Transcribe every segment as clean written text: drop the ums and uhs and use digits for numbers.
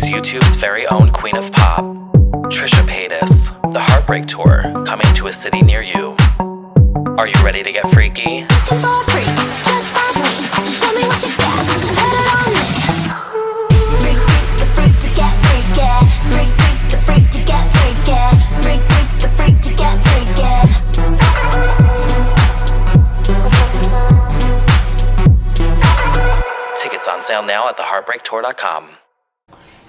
She's YouTube's very own queen of pop, Trisha Paytas, the Heartbreak Tour, coming to a city near you. Are you ready to get freaky? Tickets on sale now at theheartbreaktour.com.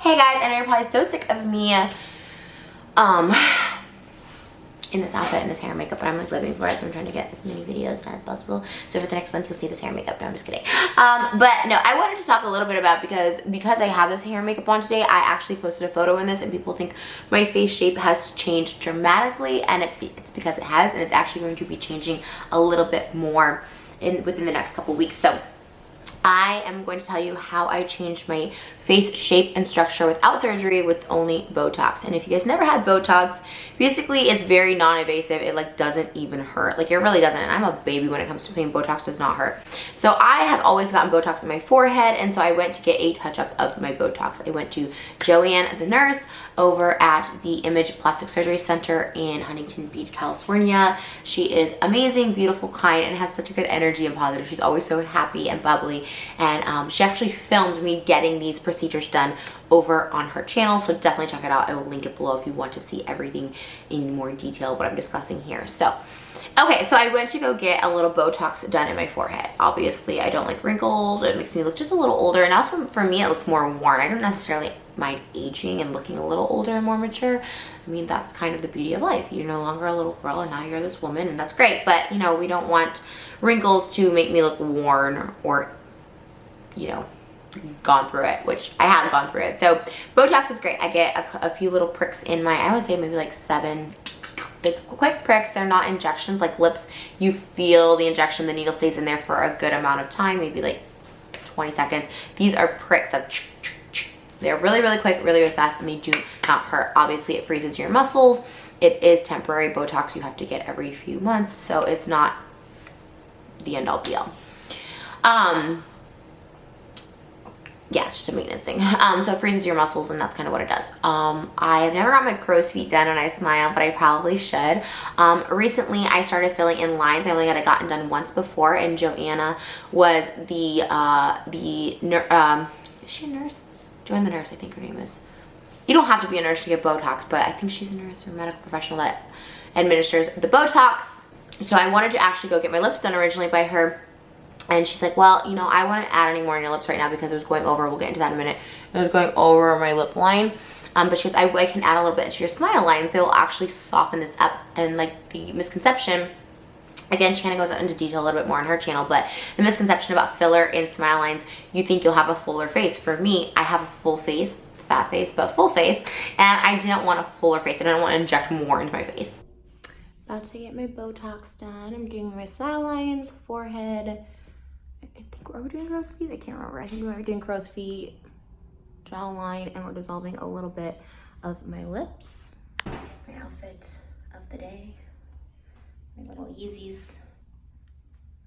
Hey guys, I know you're probably so sick of me in this outfit and this hair and makeup, but I'm like living for it, so I'm trying to get as many videos done as possible. So for the next month, you'll see this hair and makeup. No, I'm just kidding. But no, I wanted to talk a little bit about because I have this hair and makeup on today, I actually posted a photo in this and people think my face shape has changed dramatically, and it's because it has, and it's actually going to be changing a little bit more within the next couple weeks. So I am going to tell you how I changed my face shape and structure without surgery with only Botox. And if you guys never had Botox, basically it's very non-invasive. It like doesn't even hurt. Like it really doesn't. And I'm a baby when it comes to pain. Botox does not hurt. So I have always gotten Botox in my forehead, and so I went to get a touch-up of my Botox. I went to Joanne, the nurse, over at the Image Plastic Surgery Center in Huntington Beach, California. She is amazing, beautiful, kind, and has such a good energy and positive. She's always so happy and bubbly. And she actually filmed me getting these procedures done over on her channel, so definitely check it out. I will link it below if you want to see everything in more detail of what I'm discussing here. So okay, so I went to go get a little Botox done in my forehead. Obviously I don't like wrinkles. It makes me look just a little older, and also for me it looks more worn. I don't necessarily mind aging and looking a little older and more mature. I mean, that's kind of the beauty of life. You're no longer a little girl and now you're this woman, and that's great. But you know, we don't want wrinkles to make me look worn or, you know, gone through it, which I have gone through it. So Botox is great. I get a few little pricks in my, I would say maybe like 7. It's quick pricks. They're not injections like lips. You feel the injection, the needle stays in there for a good amount of time, maybe like 20 seconds. These are pricks of they're really, really quick, really, really fast, and they do not hurt. Obviously, it freezes your muscles. It is temporary. Botox you have to get every few months, so it's not the end all be all. Yeah, it's just a maintenance thing. So it freezes your muscles, and that's kind of what it does. I have never got my crow's feet done, and I smile, but I probably should. Recently, I started filling in lines. I only got it gotten done once before, and Joanna was is she a nurse? Joanne the nurse, I think her name is. You don't have to be a nurse to get Botox, but I think she's a nurse or a medical professional that administers the Botox. So I wanted to actually go get my lips done originally by her. And she's like, well, you know, I wouldn't add any more on your lips right now because it was going over. We'll get into that in a minute. It was going over my lip line. But she goes, I can add a little bit into your smile line, so it will actually soften this up. And like the misconception, again, she kind of goes into detail a little bit more on her channel, but the misconception about filler in smile lines, you think you'll have a fuller face. For me, I have a full face, fat face, but full face. And I didn't want a fuller face. I didn't want to inject more into my face. About to get my Botox done. I'm doing my smile lines, forehead. I think, are we doing crow's feet? I can't remember. I think we were doing crow's feet, jawline, and we're dissolving a little bit of my lips. My outfit of the day. My little Yeezys.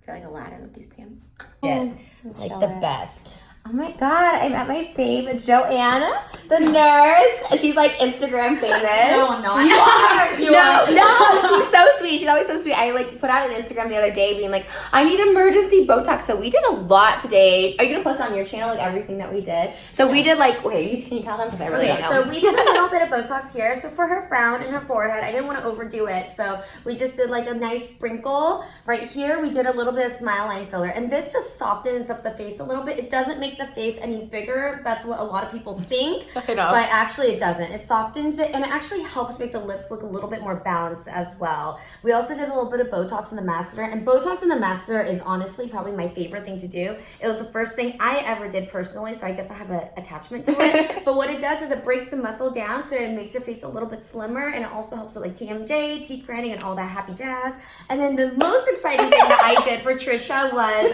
I feel like Aladdin with these pants. Yeah, like the best. Oh my God, I'm at my fave, Joanna, the nurse. She's like Instagram famous. No, I'm not. You are. You are. No, she's so sweet. She's always so sweet. I like put out an Instagram the other day being like, I need emergency Botox. So we did a lot today. Are you gonna post on your channel like everything that we did? So we did like, okay, can you tell them? Because I really don't know. So we did a little bit of Botox here. So for her frown and her forehead, I didn't want to overdo it. So we just did like a nice sprinkle. Right here, we did a little bit of smile line filler. And this just softens up the face a little bit. It doesn't make the face any bigger. That's what a lot of people think. I know. But actually it doesn't. It softens it, and it actually helps make the lips look a little bit more balanced as well. We also did a little bit of Botox in the masseter, and Botox in the masseter is honestly probably my favorite thing to do. It was the first thing I ever did personally, so I guess I have an attachment to it. But what it does is it breaks the muscle down, so it makes your face a little bit slimmer, and it also helps with like TMJ, teeth grinding, and all that happy jazz. And then the most exciting thing that I did for Trisha was,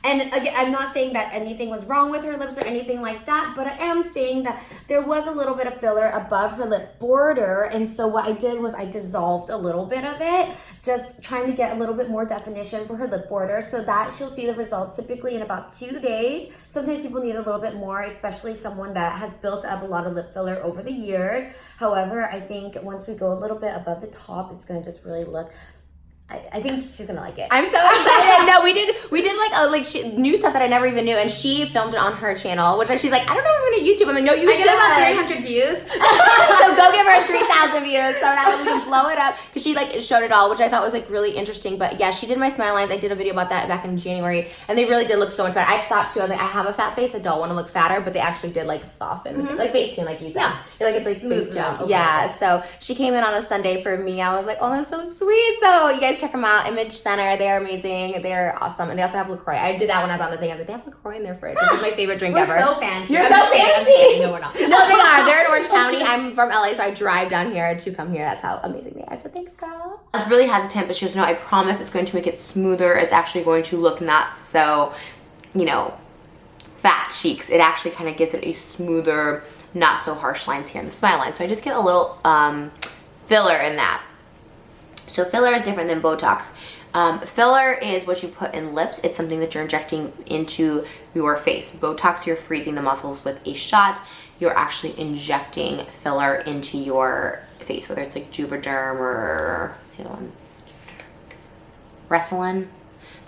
and again, I'm not saying that anything was wrong with her lips or anything like that, but I am saying that that. There was a little bit of filler above her lip border, and so what I did was I dissolved a little bit of it, just trying to get a little bit more definition for her lip border, so that she'll see the results typically in about 2 days. Sometimes people need a little bit more, especially someone that has built up a lot of lip filler over the years. However, I think once we go a little bit above the top, it's gonna just really look, I think she's gonna like it. I'm so excited. No, we did new stuff that I never even knew, and she filmed it on her channel, which she's like, I don't know if I'm gonna YouTube. I'm like, no, you I should. got about 300 views. So go give her 3,000 views so that we can blow it up, because she like showed it all, which I thought was like really interesting. But yeah, she did my smile lines. I did a video about that back in January, and they really did look so much better. I thought too, I was like, I have a fat face, I don't want to look fatter, but they actually did like soften, like face tune, like you said. Yeah. You're like, it's like face out. tune. Yeah. So she came in on a Sunday for me. I was like, oh, that's so sweet. So you guys check them out. Image Center. They're amazing. They're awesome. And they also have LaCroix. I did that when I was on the thing. I was like, they have LaCroix in their fridge. This is my favorite drink ever. We're so fancy. You're I'm so just kidding. fancy. I'm just kidding. No, we're not. No, they are. They're in Orange County. I'm from LA, so I drive down here to come here. That's how amazing they are. So thanks, girl. I was really hesitant, but she goes, no, I promise it's going to make it smoother. It's actually going to look not so, fat cheeks. It actually kind of gives it a smoother, not so harsh lines here in the smile line. So I just get a little filler in that. So filler is different than Botox. Filler is what you put in lips. It's something that you're injecting into your face. Botox, you're freezing the muscles with a shot. You're actually injecting filler into your face, whether it's like Juvederm or what's the other one? Restylane.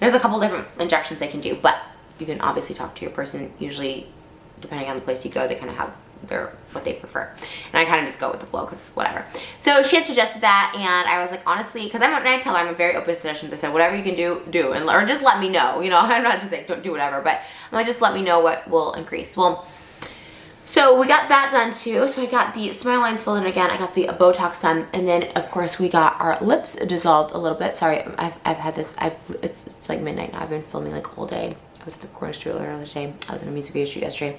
There's a couple different injections they can do, but you can obviously talk to your person. Usually, depending on the place you go, they kind of have what they prefer, and I kind of just go with the flow because whatever. So she had suggested that, and I was like, honestly, because I tell her I'm very open to suggestions. I said, whatever you can do, and or just let me know. I'm not just like don't do whatever, but I'm like, just let me know what will increase. Well, so we got that done too. So I got the smile lines filled in again. I got the Botox done, and then of course we got our lips dissolved a little bit. Sorry, I've had this. It's like midnight now. I've been filming like all day. I was at the corner store earlier today. I was in a music video shoot yesterday.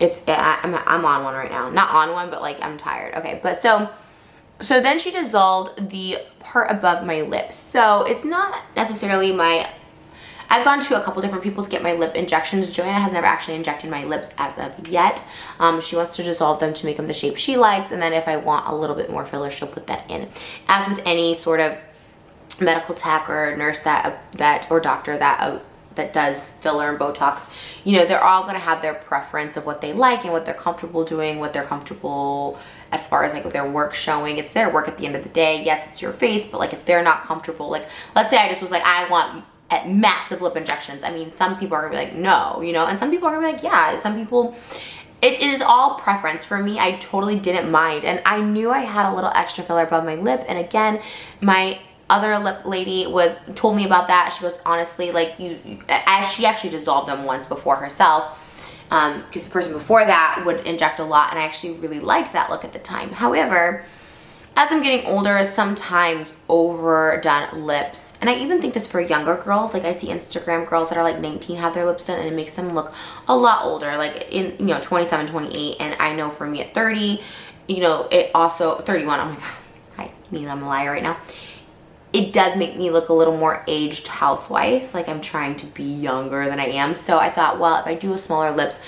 I'm on one right now. Not on one, but like I'm tired. Okay, but so then she dissolved the part above my lips. So it's not necessarily I've gone to a couple different people to get my lip injections. Joanna has never actually injected my lips as of yet. She wants to dissolve them to make them the shape she likes, and then if I want a little bit more filler, she'll put that in. As with any sort of medical tech or nurse or doctor that does filler and Botox, they're all going to have their preference of what they like and what they're comfortable doing, what they're comfortable as far as like with their work showing. It's their work at the end of the day. Yes, it's your face, but like if they're not comfortable, like let's say I just was like, I want massive lip injections. I mean, some people are going to be like, no, and some people are going to be like, yeah. Some people, it is all preference. For me, I totally didn't mind, and I knew I had a little extra filler above my lip, and again, my other lip lady told me about that. She goes, honestly, like she actually dissolved them once before herself, because the person before that would inject a lot, and I actually really liked that look at the time. However, as I'm getting older, sometimes overdone lips, and I even think this for younger girls, like I see Instagram girls that are like 19 have their lips done, and it makes them look a lot older, like in 27, 28, and I know for me at 30, it also 31. Oh my god, I'm a liar right now. It does make me look a little more aged housewife, like I'm trying to be younger than I am. So I thought, well, if I do smaller lips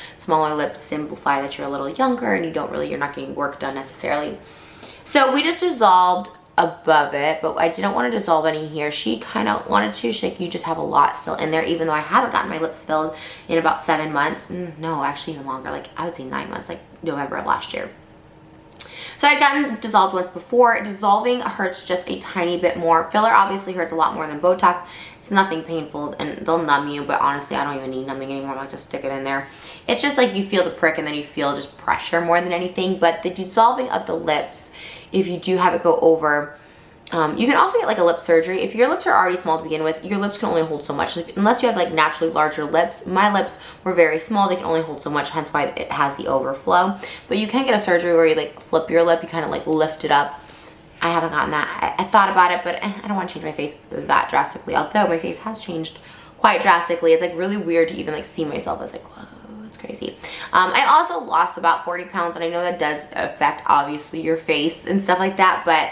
simplify that you're a little younger and you're not getting work done necessarily. So we just dissolved above it, but I didn't want to dissolve any here. She kind of wanted to. She's like, you just have a lot still in there, even though I haven't gotten my lips filled in about 7 months. No, actually even longer, like I would say 9 months, like November of last year. So I'd gotten dissolved once before. Dissolving hurts just a tiny bit more. Filler obviously hurts a lot more than Botox. It's nothing painful, and they'll numb you, but honestly, I don't even need numbing anymore. I'm like, just stick it in there. It's just like you feel the prick, and then you feel just pressure more than anything. But the dissolving of the lips, if you do have it go over, you can also get like a lip surgery. If your lips are already small to begin with, your lips can only hold so much. Like, unless you have like naturally larger lips. My lips were very small. They can only hold so much, hence why it has the overflow. But you can get a surgery where you like flip your lip. You kind of like lift it up. I haven't gotten that. I thought about it, but I don't want to change my face that drastically. Although my face has changed quite drastically. It's like really weird to even like see myself as like, whoa. It's crazy. I also lost about 40 pounds, and I know that does affect obviously your face and stuff like that, but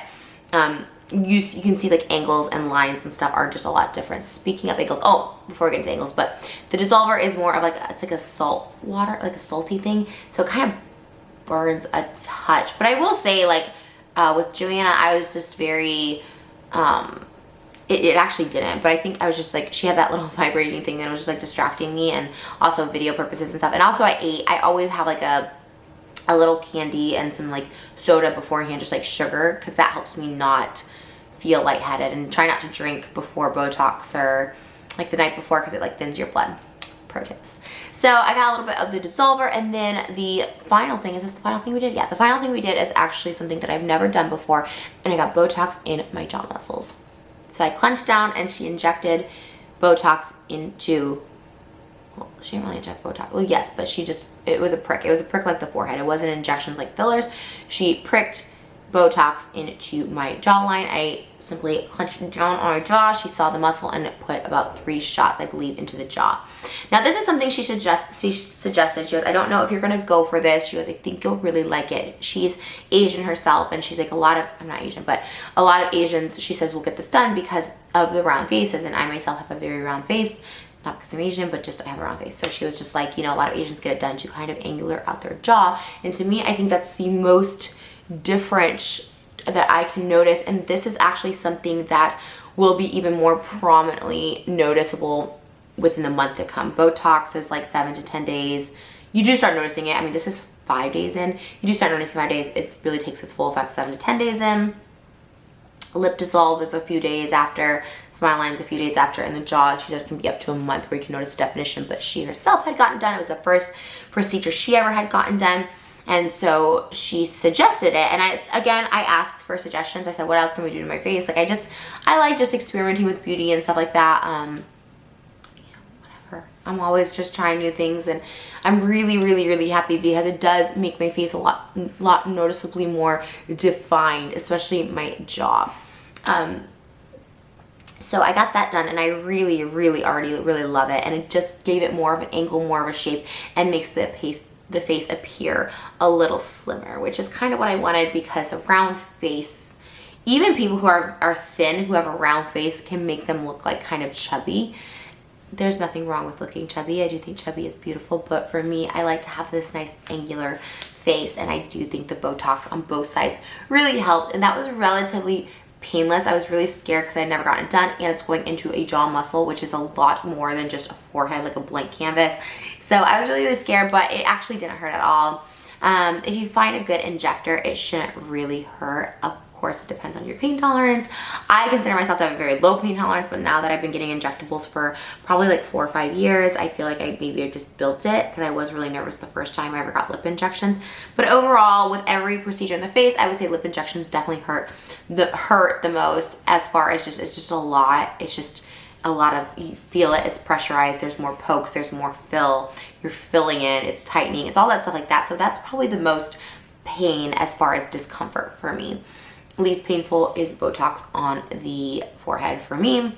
you can see like angles and lines and stuff are just a lot different. Speaking of angles, before we get into angles, but the dissolver is more of like, it's like a salt water, like a salty thing, so it kind of burns a touch. But I will say, like, with Joanna, I was just very, it actually didn't, but I think I was just like, she had that little vibrating thing that was just like distracting me, and also video purposes and stuff. And also I always have like a little candy and some like soda beforehand, just like sugar, because that helps me not feel lightheaded, and try not to drink before Botox or like the night before, because it like thins your blood. Pro tips. So I got a little bit of the dissolver, and then the final thing, is this the final thing we did? Yeah, the final thing we did is actually something that I've never done before, and I got Botox in my jaw muscles. So I clenched down and she injected Botox into, well, she didn't really inject Botox. Well, yes, but she just, it was a prick. It was a prick like the forehead. It wasn't injections like fillers. She pricked Botox into my jawline. I simply clenched down on her jaw. She saw the muscle and put about 3 shots, I believe, into the jaw. Now, this is something she suggested. She goes, I don't know if you're going to go for this. She goes, I think you'll really like it. She's Asian herself, and she's like, a lot of, I'm not Asian, but a lot of Asians, she says, will get this done because of the round faces, and I myself have a very round face. Not because I'm Asian, but just I have a round face. So she was just like, you know, a lot of Asians get it done to kind of angular out their jaw. And to me, I think that's the most different that I can notice, and this is actually something that will be even more prominently noticeable within the month to come. Botox is like 7 to 10 days. You do start noticing it. I mean, this is 5 days in. You do start noticing 5 days. It really takes its full effect 7 to 10 days in. Lip dissolve is a few days after. Smile lines a few days after. And the jaw, she said, can be up to a month where you can notice the definition. But she herself had gotten done. It was the first procedure she ever had gotten done. And so she suggested it, and I asked for suggestions. I said, what else can we do to my face? Like, I like just experimenting with beauty and stuff like that. Whatever. I'm always just trying new things, and I'm really, really, really happy because it does make my face a lot noticeably more defined, especially my jaw. So I got that done, and I really, really already really love it, and it just gave it more of an angle, more of a shape, and makes the face appear a little slimmer, which is kind of what I wanted, because the round face, even people who are thin, who have a round face, can make them look like kind of chubby. There's nothing wrong with looking chubby. I do think chubby is beautiful, but for me, I like to have this nice angular face, and I do think the Botox on both sides really helped, and that was relatively painless. I was really scared because I had never gotten it done, and it's going into a jaw muscle, which is a lot more than just a forehead, like a blank canvas. So I was really, really scared, but it actually didn't hurt at all. If you find a good injector, it shouldn't really hurt. Of course, it depends on your pain tolerance. I consider myself to have a very low pain tolerance, but now that I've been getting injectables for probably like 4 or 5 years, I feel like maybe I just built it, because I was really nervous the first time I ever got lip injections. But overall, with every procedure in the face, I would say lip injections definitely hurt the most, as far as it's just a lot. It's just a lot of, you feel it, it's pressurized, there's more pokes, there's more fill, you're filling in, it's tightening, it's all that stuff like that. So that's probably the most pain as far as discomfort for me. Least painful is Botox on the forehead for me.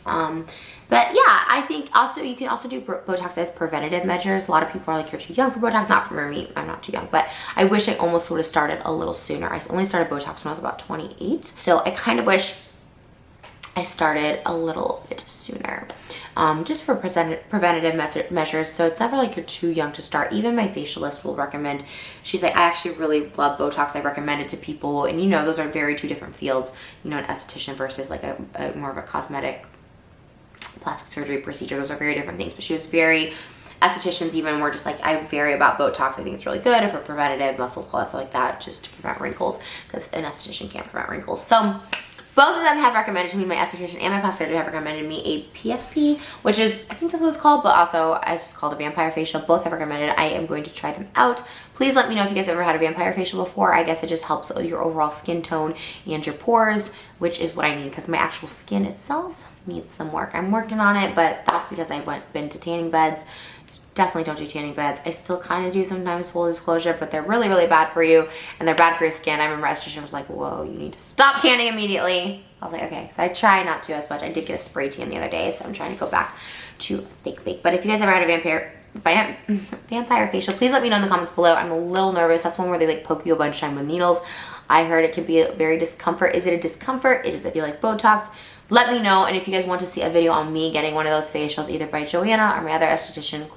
But yeah, I think also you can also do Botox as preventative measures. A lot of people are like, you're too young for Botox. Not for me, I'm not too young, but I wish I almost would have started a little sooner. I only started Botox when I was about 28. So I kind of wish I started a little bit sooner, just for preventative measures. So it's never like you're too young to start. Even my facialist will recommend, she's like, I actually really love Botox. I recommend it to people. And you know, those are very two different fields, you know, an esthetician versus like a more of a cosmetic plastic surgery procedure. Those are very different things. But she was very, estheticians even were just like, I'm very about Botox. I think it's really good for preventative muscle stuff like that, just to prevent wrinkles, because an esthetician can't prevent wrinkles. So both of them have recommended to me, my esthetician and my plastic surgeon have recommended me a PFP, which is, I think this was called, but also it's just called a vampire facial. Both have recommended it. I am going to try them out. Please let me know if you guys ever had a vampire facial before. I guess it just helps your overall skin tone and your pores, which is what I need, because my actual skin itself needs some work. I'm working on it, but that's because I've been to tanning beds. Definitely don't do tanning beds. I still kind of do sometimes, full disclosure, but they're really, really bad for you, and they're bad for your skin. I remember esthetician was like, whoa, you need to stop tanning immediately. I was like, okay. So I try not to as much. I did get a spray tan the other day, so I'm trying to go back to fake. But if you guys ever had a vampire facial, please let me know in the comments below. I'm a little nervous. That's one where they like poke you a bunch of time with needles. I heard it can be a very discomfort. Is it a discomfort? Does it feel like Botox? Let me know. And if you guys want to see a video on me getting one of those facials, either by Joanna or my other esthetician,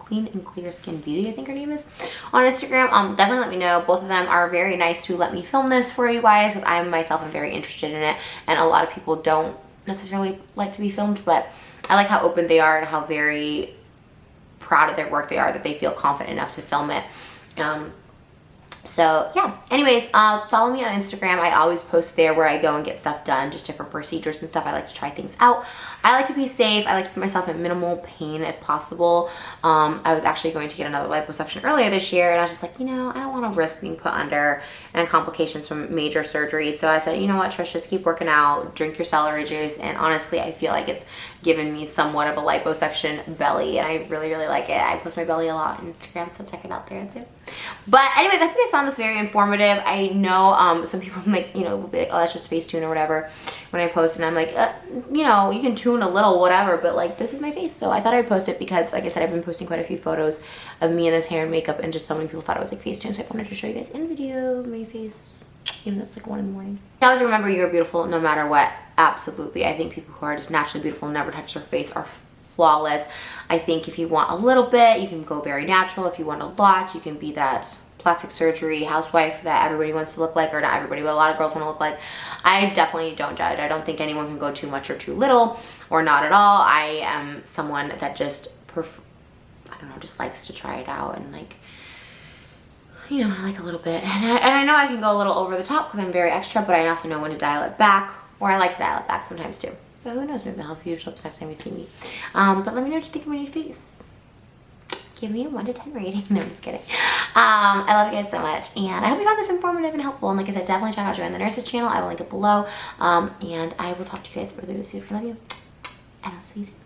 Clean and Clear Skin Beauty, I think her name is, on Instagram. Definitely let me know. Both of them are very nice to let me film this for you guys, because I myself am very interested in it, and a lot of people don't necessarily like to be filmed, but I like how open they are and how very proud of their work they are, that they feel confident enough to film it. So yeah, anyways, follow me on Instagram. I always post there where I go and get stuff done, just different procedures and stuff. I like to try things out. I like to be safe. I like to put myself in minimal pain if possible. I was actually going to get another liposuction earlier this year, and I was just like, you know, I don't want to risk being put under and complications from major surgery. So I said, you know what, Trish, just keep working out, drink your celery juice, and honestly, I feel like it's given me somewhat of a liposuction belly, and I really, really like it. I post my belly a lot on Instagram, so check it out there too. But anyways, I hope you guys found this very informative. I know some people like, you know, will be like, oh, that's just Facetune or whatever when I post, and I'm like, you know, you can tune a little, whatever, but like, this is my face. So I thought I'd post it because, like I said, I've been posting quite a few photos of me in this hair and makeup, and just so many people thought it was like Facetune, so I wanted to show you guys in video my face, even though it's like 1 in the morning. Always remember, you're beautiful no matter what. Absolutely. I think people who are just naturally beautiful, never touch their face, are flawless. I think if you want a little bit, you can go very natural. If you want a lot, you can be that plastic surgery housewife that everybody wants to look like, or not everybody, but a lot of girls want to look like. I definitely don't judge. I don't think anyone can go too much or too little, or not at all. I am someone that just I don't know, just likes to try it out, and like, you know, I like a little bit, and I know I can go a little over the top because I'm very extra, but I also know when to dial it back, or I like to dial it back sometimes too. But who knows, maybe I'll have huge lips next time you see me. But let me know what you think of my new face. Give me a 1 to 10 rating. No, I'm just kidding. I love you guys so much, and I hope you found this informative and helpful. And like I said, definitely check out Joanne the Nurse's channel. I will link it below. And I will talk to you guys really, really soon. I love you, and I'll see you soon.